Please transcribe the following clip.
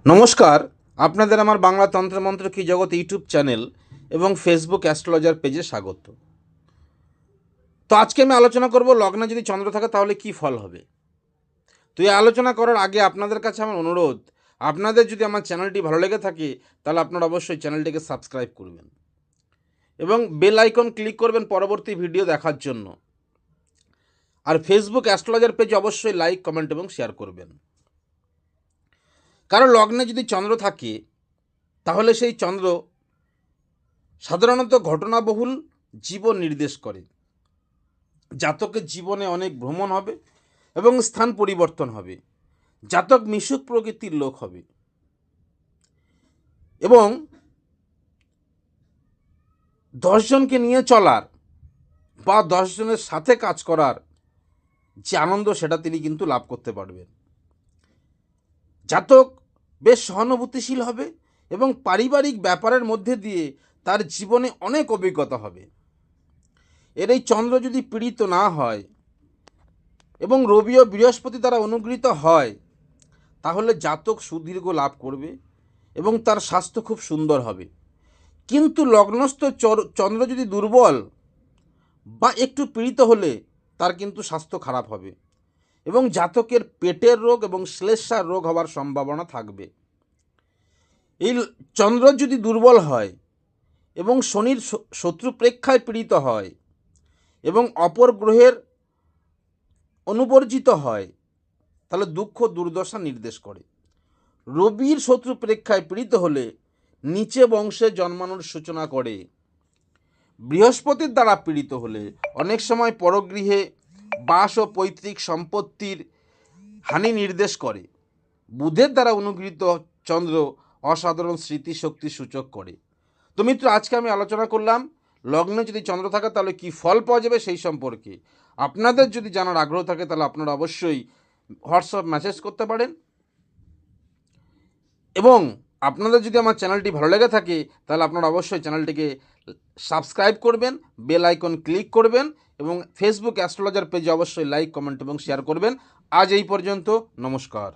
নমস্কার, আপনাদের আমার বাংলা তন্ত্রমন্ত্র কি জগৎ ইউটিউব চ্যানেল এবং ফেসবুক অ্যাস্ট্রোলজার পেজে স্বাগত। তো আজকে আমি আলোচনা করব লগ্নে যদি চন্দ্র থাকে তাহলে কি ফল হবে। তো এই আলোচনা করার আগে আপনাদের কাছে আমার অনুরোধ, আপনাদের যদি আমার চ্যানেলটি ভালো লেগে থাকে তাহলে আপনারা অবশ্যই চ্যানেলটিকে সাবস্ক্রাইব করবেন এবং বেল আইকন ক্লিক করবেন পরবর্তী ভিডিও দেখার জন্য। আর ফেসবুক অ্যাস্ট্রোলজার পেজে অবশ্যই লাইক, কমেন্ট এবং শেয়ার করবেন। কারণ লগ্নে যদি চন্দ্র থাকে তাহলে সেই চন্দ্র সাধারণত ঘটনাবহুল জীবন নির্দেশ করে। জাতকের জীবনে অনেক ভ্রমণ হবে এবং স্থান পরিবর্তন হবে। জাতক মিশুক প্রকৃতির লোক হবে এবং 10 জনকে নিয়ে চলার বা 10 জনের সাথে কাজ করার যে আনন্দ সেটা তিনি কিন্তু লাভ করতে পারবেন। জাতক বেশ সহানুভূতিশীল হবে এবং পারিবারিক ব্যাপারের মধ্যে দিয়ে তার জীবনে অনেক অভিজ্ঞতা হবে। এর এই চন্দ্র যদি পীড়িত না হয় এবং রবি ও বৃহস্পতি দ্বারা অনুগৃহীত হয় তাহলে জাতক সুদীর্ঘ লাভ করবে এবং তার স্বাস্থ্য খুব সুন্দর হবে। কিন্তু লগ্নস্থ চন্দ্র যদি দুর্বল বা একটু পীড়িত হলে তার কিন্তু স্বাস্থ্য খারাপ হবে এবং জাতকের পেটের রোগ এবং শ্লেষ্মার রোগ হওয়ার সম্ভাবনা থাকবে। এই চন্দ্র যদি দুর্বল হয় এবং শনির শত্রু প্রেক্ষায় পীড়িত হয় এবং অপর গ্রহের অনুবর্জিত হয় তাহলে দুঃখ দুর্দশা নির্দেশ করে। রবির শত্রু প্রেক্ষায় পীড়িত হলে নিচে বংশে জন্মানোর সূচনা করে। বৃহস্পতির দ্বারা পীড়িত হলে অনেক সময় পরগৃহে বাস ও পৈতৃক সম্পত্তির হানি নির্দেশ করে। বুধের দ্বারা অনুগৃহীত চন্দ্র অসাধারণ স্মৃতিশক্তি সূচক করে। তো মিত্র, আজকে আমি আলোচনা করলাম লগ্নে যদি চন্দ্র থাকে তাহলে কি ফল পাওয়া যাবে সেই সম্পর্কে। আপনাদের যদি জানার আগ্রহ থাকে তাহলে আপনারা অবশ্যই হোয়াটসঅ্যাপ মেসেজ করতে পারেন এবং আপনাদের যদি আমার চ্যানেলটি ভালো লেগে থাকে তাহলে আপনারা অবশ্যই চ্যানেলটিকে সাবস্ক্রাইব করবেন, বেল আইকন ক্লিক করবেন এবং ফেসবুক অ্যাস্ট্রোলজার পেজে অবশ্যই লাইক, কমেন্ট এবং শেয়ার করবেন। আজ এই পর্যন্ত, নমস্কার।